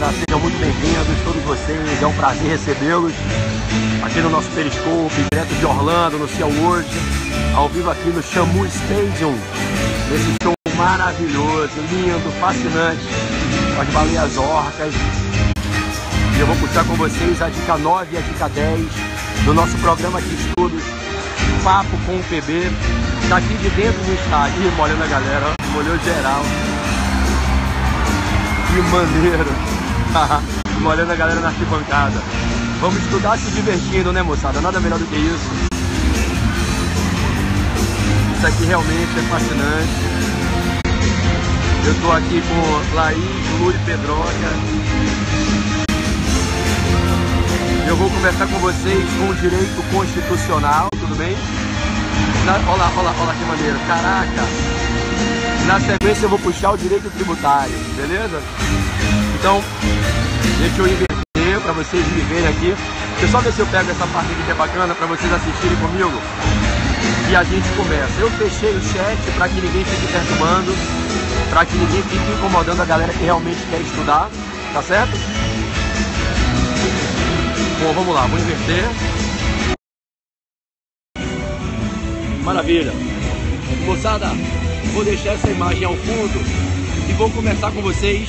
Sejam muito bem-vindos, todos vocês. É um prazer recebê-los aqui no nosso Periscope, direto de Orlando, no SeaWorld, ao vivo aqui no Shamu Stadium, nesse show maravilhoso, lindo, fascinante, com as baleias orcas. E eu vou puxar com vocês a dica 9 e a dica 10 do nosso programa de estudos, Papo com o PB, daqui de dentro do estádio. Ih, molhando a galera, ó, molhou geral. Que maneiro! Molhando a galera na arquibancada. Vamos estudar se divertindo, né, moçada? Nada melhor do que isso. Isso aqui realmente é fascinante. Eu tô aqui com Laís, Lu e Pedroca. Eu vou conversar com vocês com o direito constitucional, tudo bem? Olha lá que maneiro, caraca! Na sequência eu vou puxar o direito tributário, beleza? Então, deixa eu inverter para vocês me verem aqui. Deixa eu só ver se eu pego essa parte aqui que é bacana para vocês assistirem comigo. E a gente começa. Eu fechei o chat para que ninguém fique perturbando, para que ninguém fique incomodando a galera que realmente quer estudar, tá certo? Bom, vamos lá, vou inverter. Maravilha. Moçada, vou deixar essa imagem ao fundo e vou conversar com vocês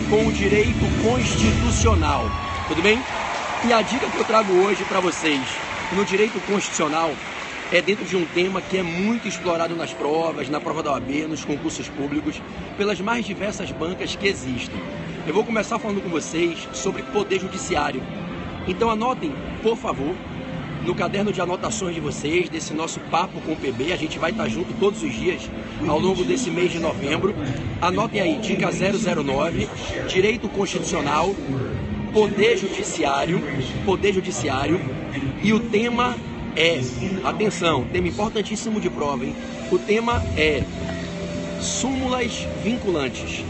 com o direito constitucional, tudo bem? E a dica que eu trago hoje para vocês no direito constitucional é dentro de um tema que é muito explorado nas provas, na prova da OAB, nos concursos públicos, pelas mais diversas bancas que existem. Eu vou começar falando com vocês sobre poder judiciário. Então anotem, por favor, no caderno de anotações de vocês, desse nosso Papo com o PB, a gente vai estar junto todos os dias ao longo desse mês de novembro. Anotem aí, dica 009, Direito Constitucional, Poder Judiciário, e o tema é, atenção, tema importantíssimo de prova, hein? O tema é súmulas vinculantes.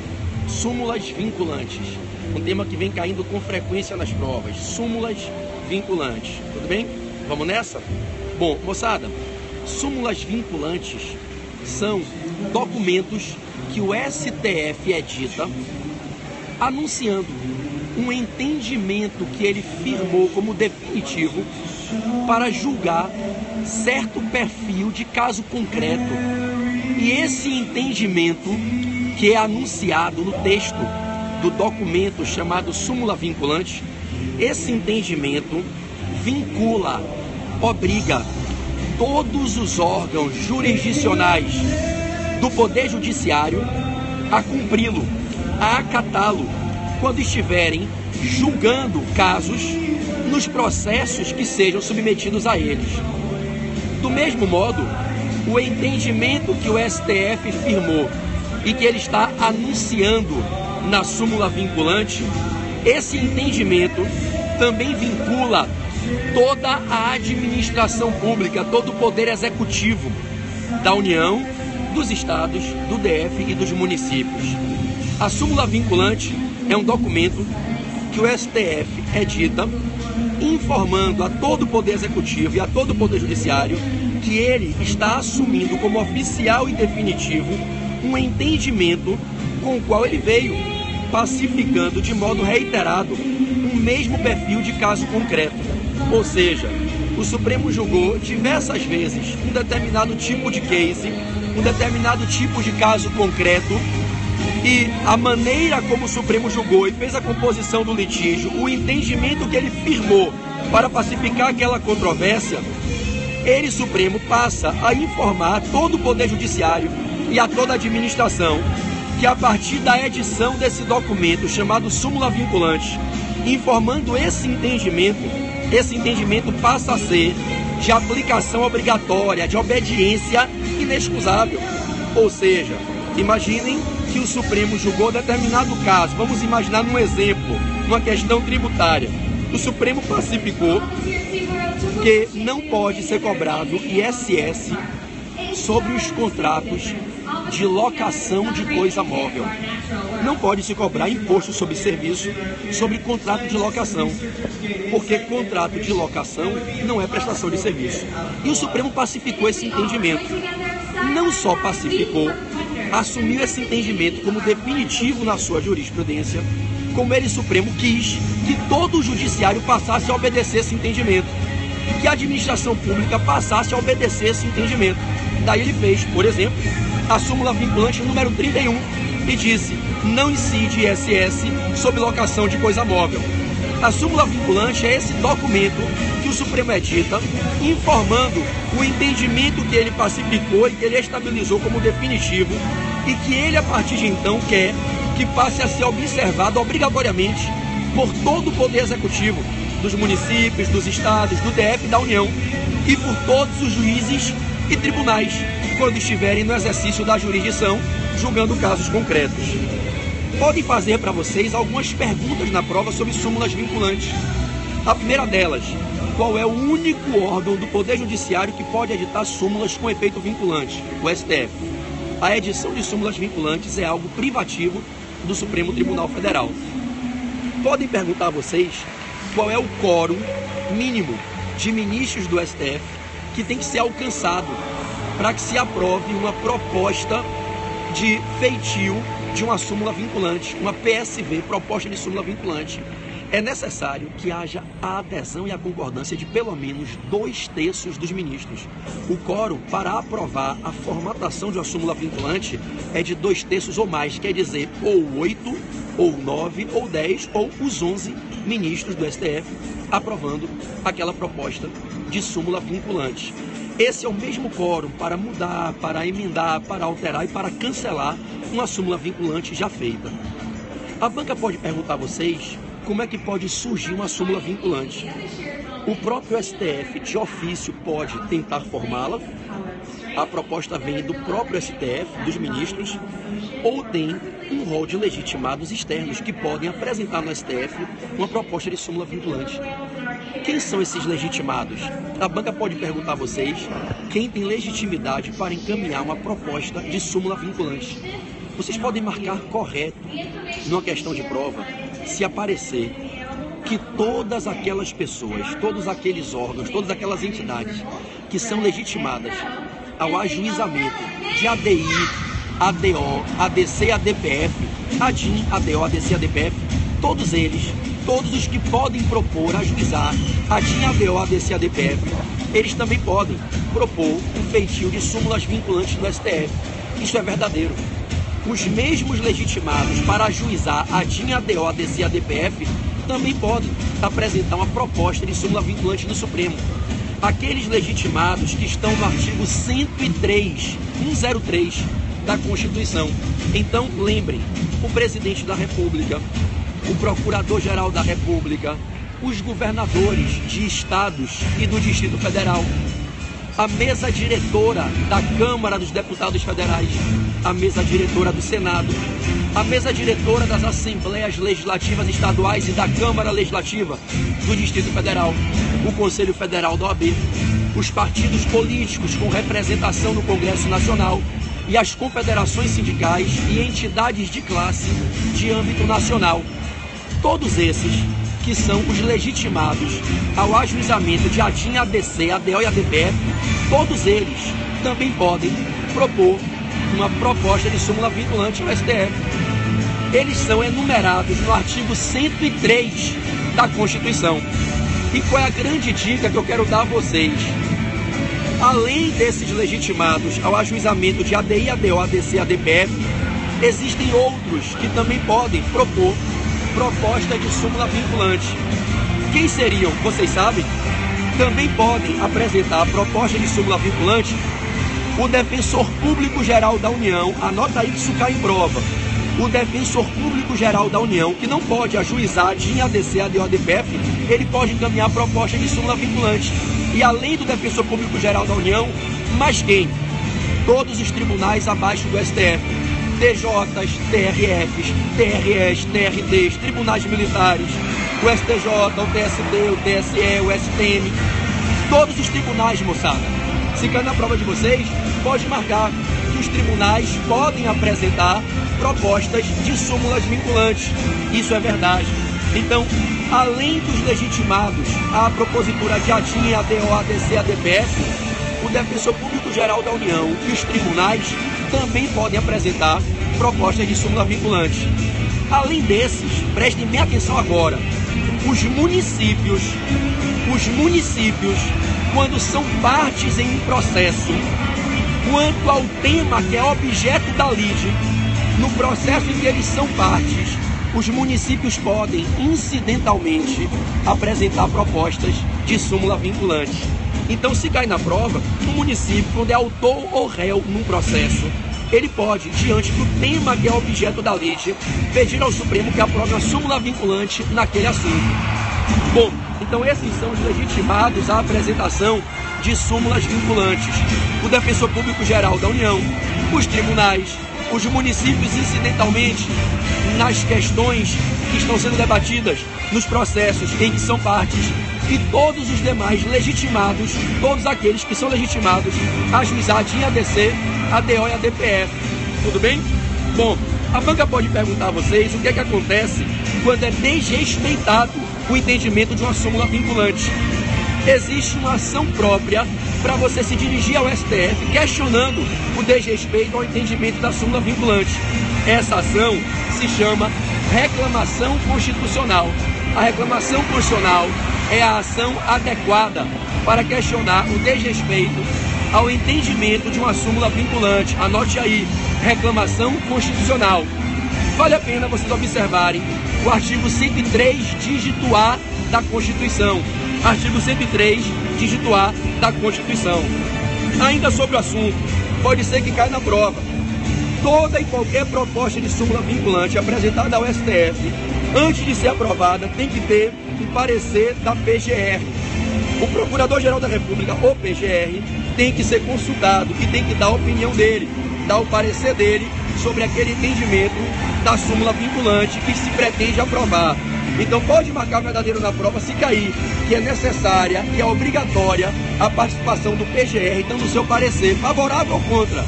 Súmulas vinculantes. Um tema que vem caindo com frequência nas provas. Súmulas vinculantes. Tudo bem? Vamos nessa? Bom, moçada, súmulas vinculantes são documentos que o STF edita anunciando um entendimento que ele firmou como definitivo para julgar certo perfil de caso concreto. E esse entendimento que é anunciado no texto do documento chamado súmula vinculante, esse entendimento vincula, obriga todos os órgãos jurisdicionais do Poder Judiciário a cumpri-lo, a acatá-lo, quando estiverem julgando casos nos processos que sejam submetidos a eles. Do mesmo modo, o entendimento que o STF firmou e que ele está anunciando na súmula vinculante, esse entendimento também vincula toda a administração pública, todo o poder executivo da União, dos estados, do DF e dos municípios. A súmula vinculante é um documento que o STF edita informando a todo o poder executivo e a todo o poder judiciário que ele está assumindo como oficial e definitivo um entendimento com o qual ele veio pacificando de modo reiterado um mesmo perfil de caso concreto. Ou seja, o Supremo julgou diversas vezes um determinado tipo de case, um determinado tipo de caso concreto, e a maneira como o Supremo julgou e fez a composição do litígio, o entendimento que ele firmou para pacificar aquela controvérsia, ele, Supremo, passa a informar todo o Poder Judiciário e a toda a administração que a partir da edição desse documento chamado súmula vinculante, informando esse entendimento passa a ser de aplicação obrigatória, de obediência inexcusável. Ou seja, imaginem que o Supremo julgou determinado caso, vamos imaginar num exemplo, numa questão tributária. O Supremo pacificou que não pode ser cobrado ISS sobre os contratos de locação de coisa móvel. Não pode se cobrar imposto sobre serviço sobre contrato de locação, porque contrato de locação não é prestação de serviço. E o Supremo pacificou esse entendimento. Não só pacificou, assumiu esse entendimento como definitivo na sua jurisprudência, como ele, Supremo, quis que todo o judiciário passasse a obedecer esse entendimento, que a administração pública passasse a obedecer esse entendimento. Daí ele fez, por exemplo, a súmula vinculante número 31 e disse: não incide ISS sob locação de coisa móvel. A súmula vinculante é esse documento que o Supremo edita, informando o entendimento que ele pacificou e que ele estabilizou como definitivo, e que ele, a partir de então, quer que passe a ser observado obrigatoriamente por todo o Poder Executivo, dos municípios, dos estados, do DF e da União, e por todos os juízes e tribunais, quando estiverem no exercício da jurisdição, julgando casos concretos. Podem fazer para vocês algumas perguntas na prova sobre súmulas vinculantes. A primeira delas: qual é o único órgão do Poder Judiciário que pode editar súmulas com efeito vinculante? O STF. A edição de súmulas vinculantes é algo privativo do Supremo Tribunal Federal. Podem perguntar a vocês qual é o quórum mínimo de ministros do STF que tem que ser alcançado para que se aprove uma proposta de feitio de uma súmula vinculante, uma PSV, proposta de súmula vinculante. É necessário que haja a adesão e a concordância de pelo menos 2/3 dos ministros. O quórum para aprovar a formatação de uma súmula vinculante é de 2/3 ou mais, quer dizer, ou 8, ou 9, ou 10, ou os 11 ministros do STF aprovando aquela proposta de súmula vinculante. Esse é o mesmo quórum para mudar, para emendar, para alterar e para cancelar uma súmula vinculante já feita. A banca pode perguntar a vocês como é que pode surgir uma súmula vinculante. O próprio STF, de ofício, pode tentar formá-la. A proposta vem do próprio STF, dos ministros, ou tem um rol de legitimados externos que podem apresentar no STF uma proposta de súmula vinculante. Quem são esses legitimados? A banca pode perguntar a vocês quem tem legitimidade para encaminhar uma proposta de súmula vinculante. Vocês podem marcar correto numa questão de prova se aparecer que todas aquelas pessoas, todos aqueles órgãos, todas aquelas entidades que são legitimadas ao ajuizamento de ADI, ADO, ADC, ADPF, ADIM, ADO, ADC, ADPF, todos eles, todos os que podem propor ajuizar ADIM, ADO, ADC, ADPF, eles também podem propor um feitio de súmulas vinculantes do STF. Isso é verdadeiro. Os mesmos legitimados para ajuizar ADIM, ADO, ADC, ADPF também podem apresentar uma proposta de súmula vinculante no Supremo. Aqueles legitimados que estão no artigo 103 da Constituição. Então, lembrem, o presidente da República, o procurador-geral da República, os governadores de estados e do Distrito Federal, a mesa diretora da Câmara dos Deputados Federais, a mesa diretora do Senado, a mesa diretora das Assembleias Legislativas Estaduais e da Câmara Legislativa do Distrito Federal, o Conselho Federal da OAB, os partidos políticos com representação no Congresso Nacional e as confederações sindicais e entidades de classe de âmbito nacional. Todos esses que são os legitimados ao ajuizamento de ADIM, ADC, ADO e ADPF, todos eles também podem propor uma proposta de súmula vinculante ao STF. Eles são enumerados no artigo 103 da Constituição. E qual é a grande dica que eu quero dar a vocês? Além desses legitimados ao ajuizamento de ADI, ADO, ADC, ADPF, existem outros que também podem propor proposta de súmula vinculante. Quem seriam? Vocês sabem? Também podem apresentar a proposta de súmula vinculante o Defensor Público Geral da União. Anota aí que isso cai em prova. O Defensor Público Geral da União, que não pode ajuizar DIN, ADC, ADO, ADPF, ele pode encaminhar proposta de súmula vinculante. E além do Defensor Público Geral da União, mais quem? Todos os tribunais abaixo do STF. TJs, TRFs, TREs, TRDs, tribunais militares, o STJ, o TST, o TSE, o STM, todos os tribunais, moçada. Se cair na prova de vocês, pode marcar que os tribunais podem apresentar propostas de súmulas vinculantes. Isso é verdade. Então, além dos legitimados à propositura de ADIM, ADO, ADC, ADPF, o Defensor Público Geral da União e os tribunais também podem apresentar propostas de súmula vinculante. Além desses, prestem bem atenção agora, os municípios, quando são partes em um processo, quanto ao tema que é objeto da lide, no processo em que eles são partes, os municípios podem, incidentalmente, apresentar propostas de súmula vinculante. Então, se cai na prova, o município, quando é autor ou réu num processo, ele pode, diante do tema que é objeto da lide, pedir ao Supremo que aprove uma súmula vinculante naquele assunto. Bom, então esses são os legitimados à apresentação de súmulas vinculantes: o Defensor Público Geral da União, os tribunais, os municípios incidentalmente nas questões que estão sendo debatidas nos processos em que são partes, e todos os demais legitimados, todos aqueles que são legitimados a ajuizar em ADC, ADO e ADPF. Tudo bem? Bom, a banca pode perguntar a vocês o que é que acontece quando é desrespeitado o entendimento de uma súmula vinculante. Existe uma ação própria para você se dirigir ao STF questionando o desrespeito ao entendimento da súmula vinculante. Essa ação se chama reclamação constitucional. A reclamação constitucional é a ação adequada para questionar o desrespeito ao entendimento de uma súmula vinculante. Anote aí, reclamação constitucional. Vale a pena vocês observarem o artigo 103, dígito A da Constituição. Artigo 103, dígito A da Constituição. Ainda sobre o assunto, pode ser que caia na prova. Toda e qualquer proposta de súmula vinculante apresentada ao STF, antes de ser aprovada, tem que ter um parecer da PGR. O Procurador-Geral da República, ou PGR, tem que ser consultado e tem que dar a opinião dele, dar o parecer dele sobre aquele entendimento da súmula vinculante que se pretende aprovar. Então pode marcar verdadeiro na prova se cair, que é necessária, que é obrigatória a participação do PGR, dando o seu parecer favorável ou contra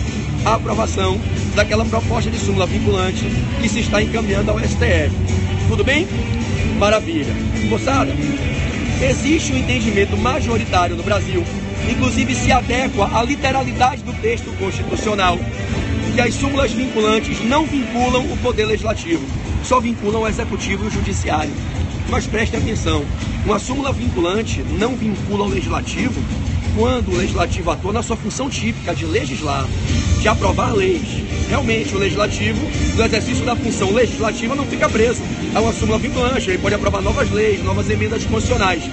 a aprovação daquela proposta de súmula vinculante que se está encaminhando ao STF. Tudo bem? Maravilha. Moçada, existe um entendimento majoritário no Brasil, inclusive se adequa à literalidade do texto constitucional, que as súmulas vinculantes não vinculam o Poder Legislativo, só vinculam o Executivo e o Judiciário. Mas preste atenção, uma súmula vinculante não vincula o Legislativo quando o Legislativo atua na sua função típica de legislar, de aprovar leis. Realmente, o Legislativo, no exercício da função legislativa, não fica preso a uma súmula vinculante, ele pode aprovar novas leis, novas emendas constitucionais.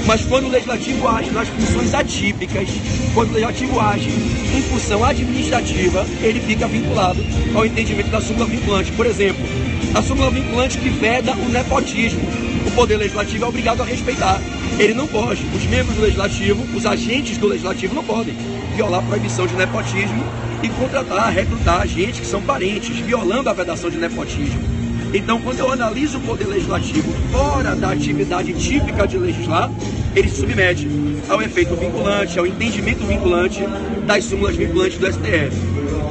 Mas quando o Legislativo age nas funções atípicas, quando o Legislativo age em função administrativa, ele fica vinculado ao entendimento da súmula vinculante. Por exemplo, a súmula vinculante que veda o nepotismo, o Poder Legislativo é obrigado a respeitar. Ele não pode, os membros do Legislativo, os agentes do Legislativo não podem violar a proibição de nepotismo e contratar, recrutar agentes que são parentes, violando a vedação de nepotismo. Então, quando eu analiso o Poder Legislativo fora da atividade típica de legislar, ele se submete ao efeito vinculante, ao entendimento vinculante das súmulas vinculantes do STF.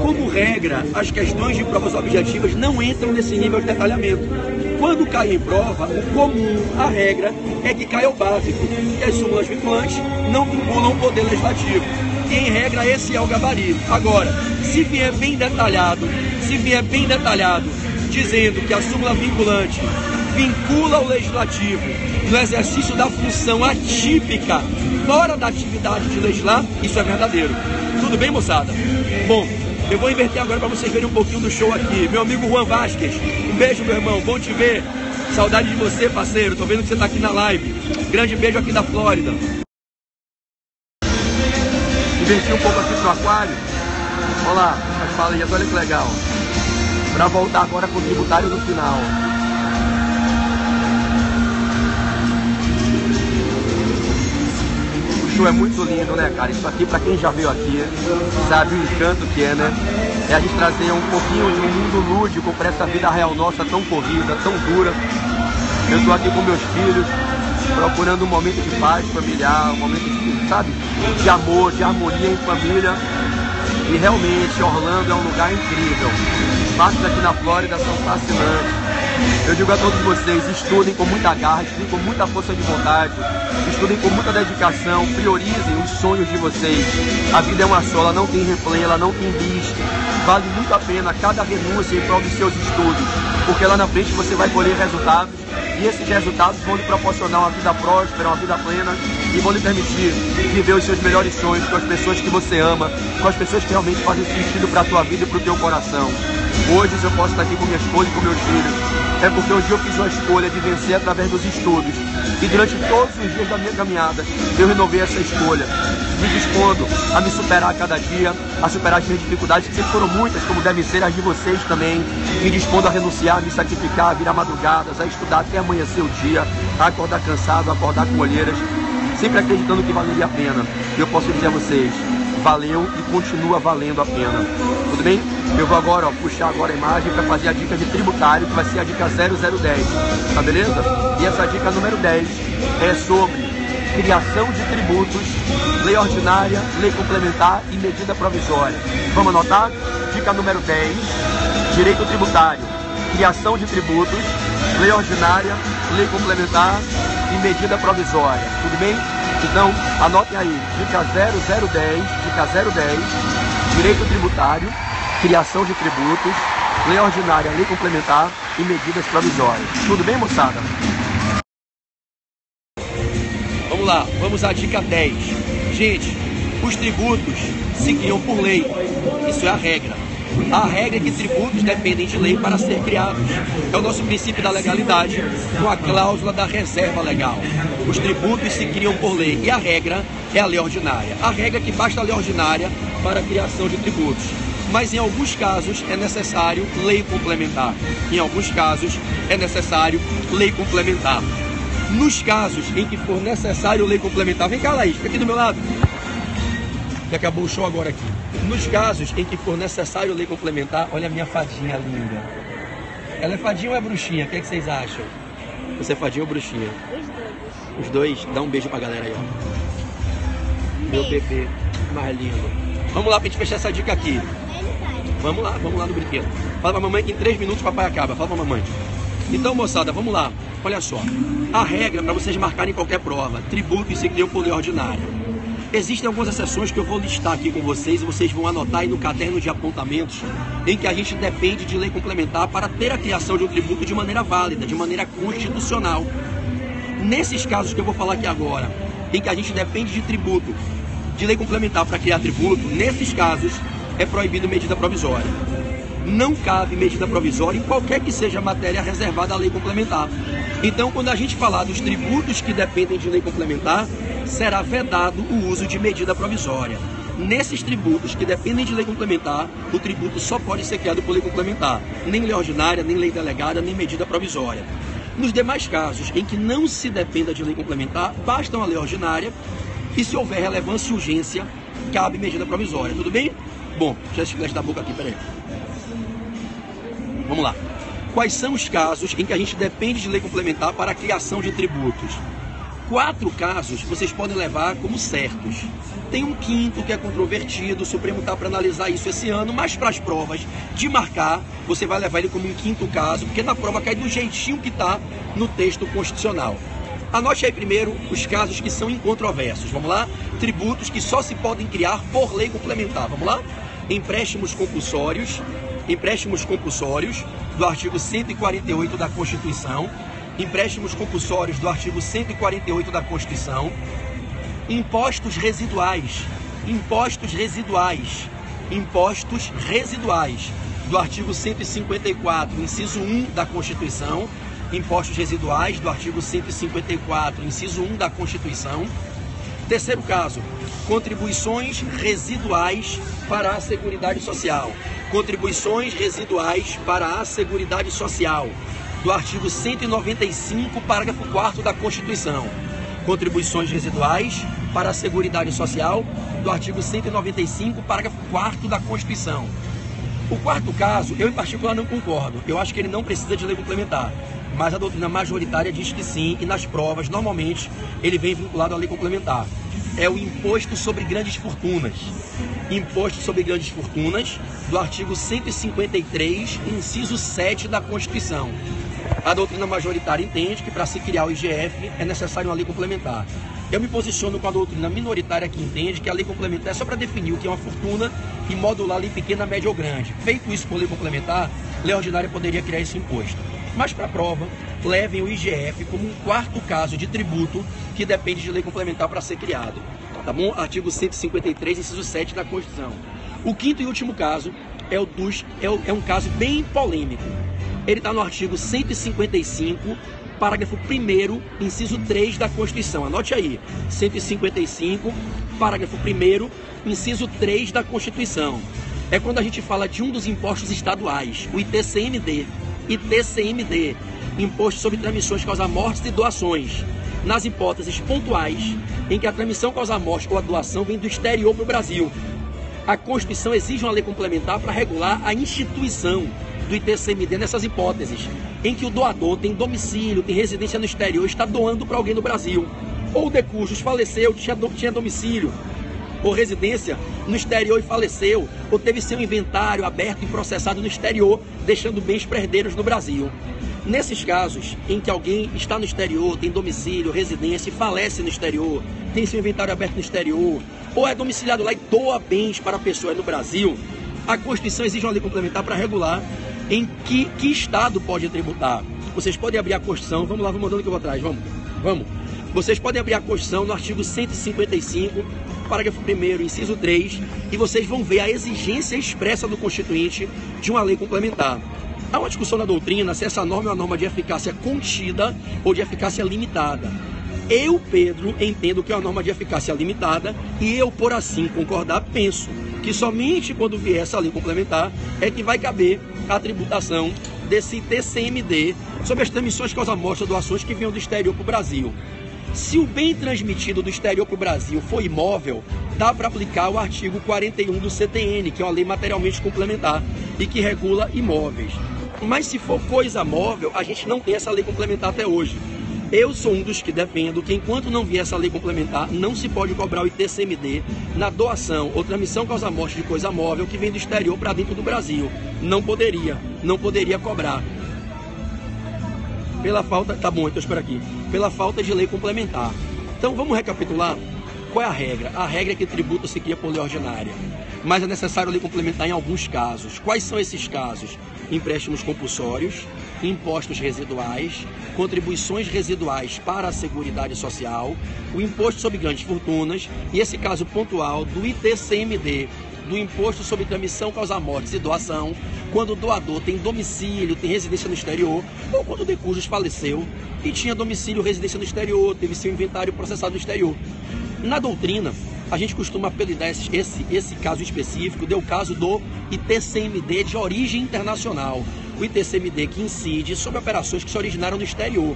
Como regra, as questões de provas objetivas não entram nesse nível de detalhamento. Quando cai em prova, o comum, a regra, é que cai ao básico, que as súmulas vinculantes não vinculam o Poder Legislativo. E, em regra, esse é o gabarito. Agora, se vier bem detalhado, dizendo que a súmula vinculante vincula o Legislativo no exercício da função atípica, fora da atividade de legislar, isso é verdadeiro. Tudo bem, moçada? Bom, eu vou inverter agora para vocês verem um pouquinho do show aqui. Meu amigo Juan Vasquez, um beijo, meu irmão, bom te ver. Saudade de você, parceiro, tô vendo que você tá aqui na live. Grande beijo aqui da Flórida. Inverti um pouco aqui pro aquário. Olha lá, as falinhas, olha que legal. Para voltar agora com o tributário no final. O show é muito lindo, né, cara? Isso aqui, para quem já veio aqui, sabe o encanto que é, né? É a gente trazer um pouquinho de um mundo lúdico para essa vida real nossa, tão corrida, tão dura. Eu tô aqui com meus filhos, procurando um momento de paz familiar, um momento de, sabe, de amor, de harmonia em família. E realmente, Orlando é um lugar incrível. Os parques aqui na Flórida são fascinantes. Eu digo a todos vocês, estudem com muita garra, estudem com muita força de vontade, estudem com muita dedicação, priorizem os sonhos de vocês. A vida é uma só, ela não tem replay, ela não tem bis. Vale muito a pena cada renúncia em prol dos seus estudos, porque lá na frente você vai colher resultados, e esses resultados vão lhe proporcionar uma vida próspera, uma vida plena, e vão lhe permitir viver os seus melhores sonhos com as pessoas que você ama, com as pessoas que realmente fazem sentido para a tua vida e para o teu coração. Hoje eu posso estar aqui com minha esposa e com meus filhos, é porque hoje eu fiz uma escolha de vencer através dos estudos, e durante todos os dias da minha caminhada eu renovei essa escolha, me dispondo a me superar a cada dia, a superar as minhas dificuldades, que sempre foram muitas, como devem ser as de vocês também, me dispondo a renunciar, a me sacrificar, a virar madrugadas, a estudar até amanhecer o dia, a acordar cansado, a acordar com olheiras, sempre acreditando que valeria a pena. E eu posso dizer a vocês, valeu e continua valendo a pena. Tudo bem? Eu vou agora, puxar agora a imagem para fazer a dica de tributário, que vai ser a dica 0010, tá beleza? E essa dica número 10 é sobre criação de tributos, lei ordinária, lei complementar e medida provisória. Vamos anotar? Dica número 10, direito tributário, criação de tributos, lei ordinária, lei complementar e medida provisória. Tudo bem? Então, anotem aí, dica 0010, dica 010, direito tributário, criação de tributos, lei ordinária, lei complementar e medidas provisórias. Tudo bem, moçada? Vamos lá, vamos à dica 10. Gente, os tributos se criam por lei. Isso é a regra. A regra é que tributos dependem de lei para ser criados. É o nosso princípio da legalidade com a cláusula da reserva legal. Os tributos se criam por lei e a regra é a lei ordinária. A regra é que basta a lei ordinária para a criação de tributos. Mas em alguns casos é necessário lei complementar. Em alguns casos é necessário lei complementar. Nos casos em que for necessário lei complementar, vem cá, Laís, fica aqui do meu lado, que acabou o show agora aqui. Nos casos em que for necessário lei complementar, olha a minha fadinha linda. Ela é fadinha ou é bruxinha? O que é que vocês acham? Você é fadinha ou bruxinha? Os dois. Dá um beijo pra galera aí, ó. Meu bebê mais lindo. Vamos lá pra gente fechar essa dica aqui. Vamos lá no brinquedo. Fala pra mamãe que em 3 minutos o papai acaba. Fala pra mamãe. Então, moçada, vamos lá. Olha só. A regra para vocês marcarem qualquer prova: tributos se criam por lei ordinária. Existem algumas exceções que eu vou listar aqui com vocês e vocês vão anotar aí no caderno de apontamentos, em que a gente depende de lei complementar para ter a criação de um tributo de maneira válida, de maneira constitucional. Nesses casos que eu vou falar aqui agora, em que a gente depende de tributo, de lei complementar para criar tributo, nesses casos é proibido medida provisória. Não cabe medida provisória em qualquer que seja a matéria reservada à lei complementar. Então, quando a gente falar dos tributos que dependem de lei complementar, será vedado o uso de medida provisória. Nesses tributos que dependem de lei complementar, o tributo só pode ser criado por lei complementar, nem lei ordinária, nem lei delegada, nem medida provisória. Nos demais casos em que não se dependa de lei complementar, basta uma lei ordinária e, se houver relevância e urgência, cabe medida provisória. Tudo bem? Bom, deixa eu esclarecer da boca aqui, peraí. Vamos lá. Quais são os casos em que a gente depende de lei complementar para a criação de tributos? 4 casos vocês podem levar como certos. Tem um quinto que é controvertido, o Supremo está para analisar isso esse ano, mas para as provas de marcar, você vai levar ele como um quinto caso, porque na prova cai do jeitinho que está no texto constitucional. Anote aí primeiro os casos que são incontroversos. Vamos lá? Tributos que só se podem criar por lei complementar. Vamos lá? Empréstimos compulsórios do artigo 148 da Constituição, empréstimos compulsórios do artigo 148 da Constituição, impostos residuais do artigo 154, inciso 1 da Constituição, impostos residuais do artigo 154, inciso 1 da Constituição. Terceiro caso, contribuições residuais para a Seguridade Social. Contribuições residuais para a Seguridade Social, do artigo 195, parágrafo 4º da Constituição. Contribuições residuais para a Seguridade Social, do artigo 195, parágrafo 4º da Constituição. O quarto caso, eu em particular não concordo. Eu acho que ele não precisa de lei complementar, mas a doutrina majoritária diz que sim, e nas provas, normalmente, ele vem vinculado à lei complementar. É o imposto sobre grandes fortunas. Imposto sobre grandes fortunas, do artigo 153, inciso 7 da Constituição. A doutrina majoritária entende que para se criar o IGF é necessário uma lei complementar. Eu me posiciono com a doutrina minoritária que entende que a lei complementar é só para definir o que é uma fortuna e modular ali pequena, média ou grande. Feito isso por lei complementar, lei ordinária poderia criar esse imposto. Mas para a prova, levem o IGF como um quarto caso de tributo que depende de lei complementar para ser criado. Tá bom? Artigo 153, inciso 7 da Constituição. O quinto e último caso é um caso bem polêmico. Ele está no artigo 155, parágrafo 1º, inciso 3 da Constituição. Anote aí, 155, parágrafo 1º, inciso 3 da Constituição. É quando a gente fala de um dos impostos estaduais, o ITCMD. ITCMD, Imposto sobre Transmissões Causa-Mortes e Doações. Nas hipóteses pontuais em que a transmissão causa-morte ou a doação vem do exterior para o Brasil. A Constituição exige uma lei complementar para regular a instituição do ITCMD nessas hipóteses, em que o doador tem domicílio, tem residência no exterior, está doando para alguém no Brasil, ou de cujos faleceu, tinha domicílio ou residência no exterior e faleceu, ou teve seu inventário aberto e processado no exterior, deixando bens para herdeiros no Brasil. Nesses casos em que alguém está no exterior, tem domicílio, residência e falece no exterior, tem seu inventário aberto no exterior, ou é domiciliado lá e doa bens para a pessoa no Brasil, a Constituição exige uma lei complementar para regular em que estado pode tributar. Vocês podem abrir a Constituição, vamos lá, vamos mandando que eu vou atrás, vamos. Vocês podem abrir a Constituição no artigo 155, parágrafo 1º, inciso 3, e vocês vão ver a exigência expressa do Constituinte de uma lei complementar. Há uma discussão na doutrina se essa norma é uma norma de eficácia contida ou de eficácia limitada. Eu, Pedro, entendo que é uma norma de eficácia limitada e eu, por assim concordar, penso que somente quando vier essa lei complementar é que vai caber a tributação desse TCMD sobre as transmissões causa-morte ou doações que venham do exterior para o Brasil. Se o bem transmitido do exterior para o Brasil for imóvel, dá para aplicar o artigo 41 do CTN, que é uma lei materialmente complementar e que regula imóveis. Mas se for coisa móvel, a gente não tem essa lei complementar até hoje. Eu sou um dos que defendo que enquanto não vier essa lei complementar, não se pode cobrar o ITCMD na doação ou transmissão causa-morte de coisa móvel que vem do exterior para dentro do Brasil. Não poderia cobrar. Pela falta, tá bom, então espera aqui. Pela falta de lei complementar. Então vamos recapitular. Qual é a regra? A regra é que tributo se cria por lei ordinária, mas é necessário lei complementar em alguns casos. Quais são esses casos? Empréstimos compulsórios, impostos residuais, contribuições residuais para a Seguridade Social, o imposto sobre grandes fortunas e esse caso pontual do ITCMD, do Imposto sobre Transmissão Causa-Mortes e Doação, quando o doador tem domicílio, tem residência no exterior, ou quando o de cujos faleceu e tinha domicílio, residência no exterior, teve seu inventário processado no exterior. Na doutrina, a gente costuma apelidar esse caso específico, deu o caso do ITCMD de origem internacional, o ITCMD que incide sobre operações que se originaram no exterior.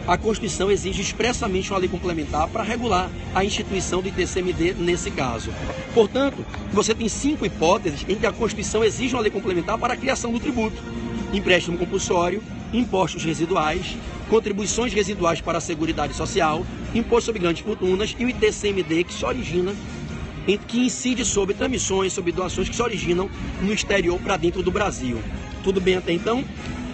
A Constituição exige expressamente uma lei complementar para regular a instituição do ITCMD nesse caso. Portanto, você tem 5 hipóteses em que a Constituição exige uma lei complementar para a criação do tributo: empréstimo compulsório, impostos residuais, contribuições residuais para a Seguridade Social, imposto sobre grandes fortunas e o ITCMD que se origina, que incide sobre transmissões, sobre doações que se originam no exterior para dentro do Brasil. Tudo bem até então?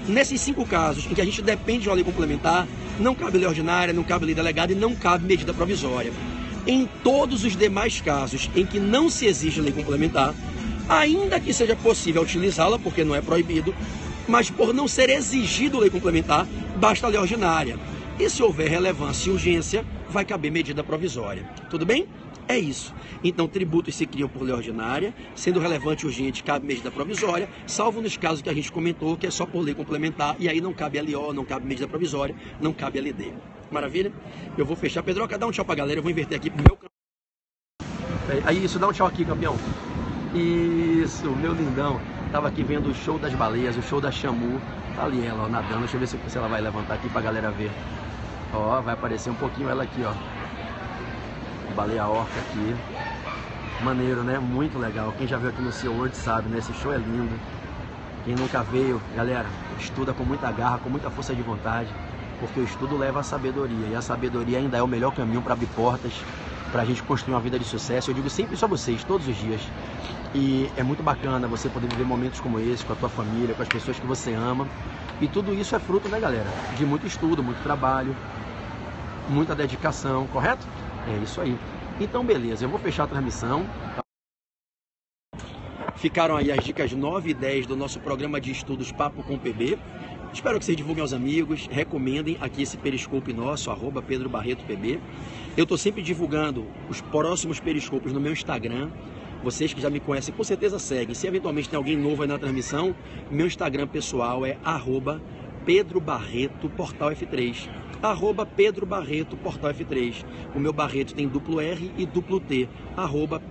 Nesses 5 casos em que a gente depende de uma lei complementar, não cabe lei ordinária, não cabe lei delegada e não cabe medida provisória. Em todos os demais casos em que não se exige lei complementar, ainda que seja possível utilizá-la, porque não é proibido, mas por não ser exigido lei complementar, basta a lei ordinária. E se houver relevância e urgência, vai caber medida provisória. Tudo bem? É isso. Então, tributos se criam por lei ordinária, sendo relevante e urgente, cabe medida provisória, salvo nos casos que a gente comentou, que é só por lei complementar, e aí não cabe LO, não cabe medida provisória, não cabe LD. Maravilha? Eu vou fechar. Pedroca, dá um tchau pra galera, eu vou inverter aqui pro meu campeão. Aí, isso, dá um tchau aqui, campeão. Isso, meu lindão. Tava aqui vendo o show das baleias, o show da Xamu. Tá ali ela, ó, nadando. Deixa eu ver se ela vai levantar aqui pra galera ver. Ó, vai aparecer um pouquinho ela aqui, ó. Baleia orca aqui. Maneiro, né? Muito legal. Quem já veio aqui no SeaWorld sabe, né? Esse show é lindo. Quem nunca veio, galera, estuda com muita garra, com muita força de vontade, porque o estudo leva à sabedoria. E a sabedoria ainda é o melhor caminho para abrir portas pra gente construir uma vida de sucesso. Eu digo sempre isso a vocês, todos os dias. E é muito bacana você poder viver momentos como esse com a tua família, com as pessoas que você ama. E tudo isso é fruto, né, galera? De muito estudo, muito trabalho, muita dedicação, correto? É isso aí. Então, beleza, eu vou fechar a transmissão. Ficaram aí as dicas 9 e 10 do nosso programa de estudos Papo com PB. Espero que vocês divulguem aos amigos, recomendem aqui esse periscope nosso, @PedroBarretoPB. Eu estou sempre divulgando os próximos periscopes no meu Instagram. Vocês que já me conhecem, com certeza seguem. Se eventualmente tem alguém novo aí na transmissão, meu Instagram pessoal é @PedroBarretoPortalF3. @PedroBarretoPortalF3. O meu Barreto tem duplo R e duplo T.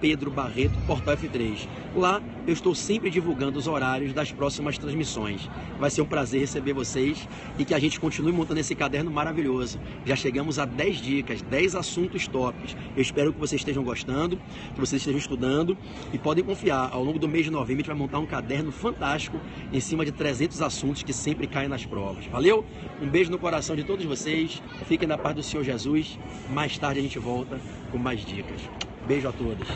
@PedroBarretoPortalF3. Lá eu estou sempre divulgando os horários das próximas transmissões. Vai ser um prazer receber vocês e que a gente continue montando esse caderno maravilhoso. Já chegamos a 10 dicas, 10 assuntos tops. Eu espero que vocês estejam gostando, que vocês estejam estudando e podem confiar. Ao longo do mês de novembro a gente vai montar um caderno fantástico em cima de 300 assuntos que sempre caem nas provas. Valeu? Um beijo no coração de todos vocês. Fiquem na paz do Senhor Jesus. Mais tarde a gente volta com mais dicas. Beijo a todos.